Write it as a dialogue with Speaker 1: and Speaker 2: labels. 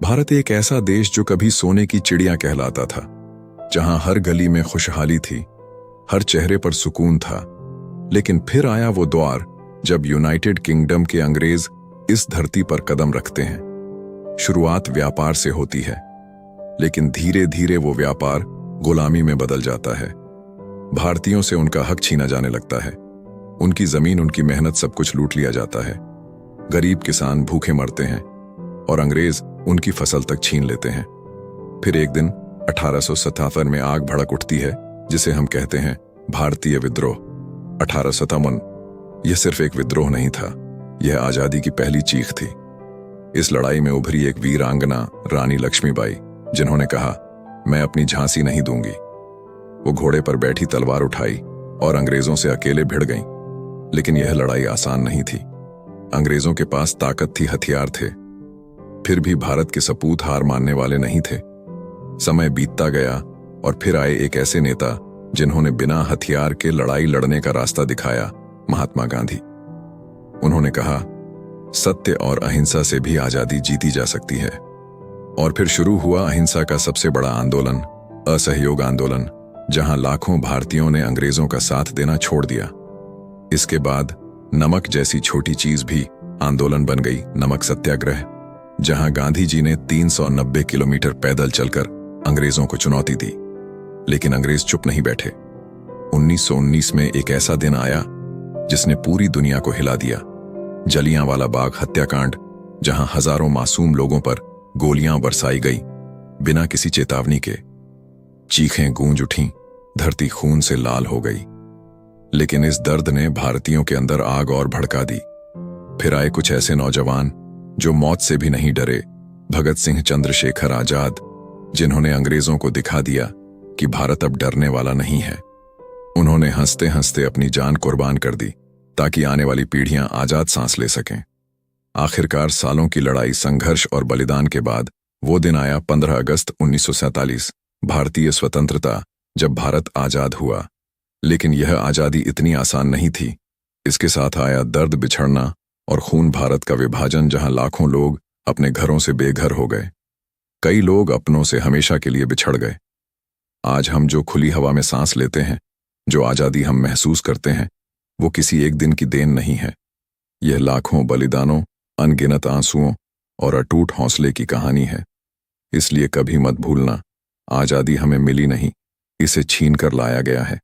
Speaker 1: भारत एक ऐसा देश जो कभी सोने की चिड़िया कहलाता था, जहां हर गली में खुशहाली थी, हर चेहरे पर सुकून था। लेकिन फिर आया वो दौर जब यूनाइटेड किंगडम के अंग्रेज इस धरती पर कदम रखते हैं। शुरुआत व्यापार से होती है, लेकिन धीरे धीरे वो व्यापार गुलामी में बदल जाता है। भारतीयों से उनका हक छीना जाने लगता है, उनकी जमीन, उनकी मेहनत, सब कुछ लूट लिया जाता है। गरीब किसान भूखे मरते हैं और अंग्रेज उनकी फसल तक छीन लेते हैं। फिर एक दिन 1857 में आग भड़क उठती है, जिसे हम कहते हैं भारतीय विद्रोह। 1857 यह सिर्फ एक विद्रोह नहीं था, यह आजादी की पहली चीख थी। इस लड़ाई में उभरी एक वीरांगना रानी लक्ष्मीबाई, जिन्होंने कहा, मैं अपनी झांसी नहीं दूंगी। वो घोड़े पर बैठी तलवार उठाई और अंग्रेजों से अकेले भिड़ गईं। लेकिन यह लड़ाई आसान नहीं थी। अंग्रेजों के पास ताकत थी, हथियार थे। फिर भी भारत के सपूत हार मानने वाले नहीं थे। समय बीतता गया और फिर आए एक ऐसे नेता जिन्होंने बिना हथियार के लड़ाई लड़ने का रास्ता दिखाया, महात्मा गांधी। उन्होंने कहा, सत्य और अहिंसा से भी आजादी जीती जा सकती है। और फिर शुरू हुआ अहिंसा का सबसे बड़ा आंदोलन, असहयोग आंदोलन, जहां लाखों भारतीयों ने अंग्रेजों का साथ देना छोड़ दिया। इसके बाद नमक जैसी छोटी चीज भी आंदोलन बन गई, नमक सत्याग्रह, जहां गांधी जी ने 390 किलोमीटर पैदल चलकर अंग्रेजों को चुनौती दी। लेकिन अंग्रेज चुप नहीं बैठे। 1919 में एक ऐसा दिन आया जिसने पूरी दुनिया को हिला दिया, जलियांवाला बाग हत्याकांड, जहां हजारों मासूम लोगों पर गोलियां बरसाई गई बिना किसी चेतावनी के। चीखें गूंज उठीं, धरती खून से लाल हो गई। लेकिन इस दर्द ने भारतीयों के अंदर आग और भड़का दी। फिर आए कुछ ऐसे नौजवान जो मौत से भी नहीं डरे, भगत सिंह, चंद्रशेखर आजाद, जिन्होंने अंग्रेजों को दिखा दिया कि भारत अब डरने वाला नहीं है। उन्होंने हंसते हंसते अपनी जान कुर्बान कर दी ताकि आने वाली पीढ़ियां आजाद सांस ले सकें। आखिरकार सालों की लड़ाई, संघर्ष और बलिदान के बाद वो दिन आया, 15 अगस्त 1947, भारतीय स्वतंत्रता, जब भारत आजाद हुआ। लेकिन यह आजादी इतनी आसान नहीं थी। इसके साथ आया दर्द, बिछड़ना और खून भारत का विभाजन, जहां लाखों लोग अपने घरों से बेघर हो गए। कई लोग अपनों से हमेशा के लिए बिछड़ गए। आज हम जो खुली हवा में सांस लेते हैं, जो आजादी हम महसूस करते हैं, वो किसी एक दिन की देन नहीं है। यह लाखों बलिदानों, अनगिनत आंसुओं और अटूट हौसले की कहानी है। इसलिए कभी मत भूलना, आजादी हमें मिली नहीं, इसे छीन कर लाया गया है।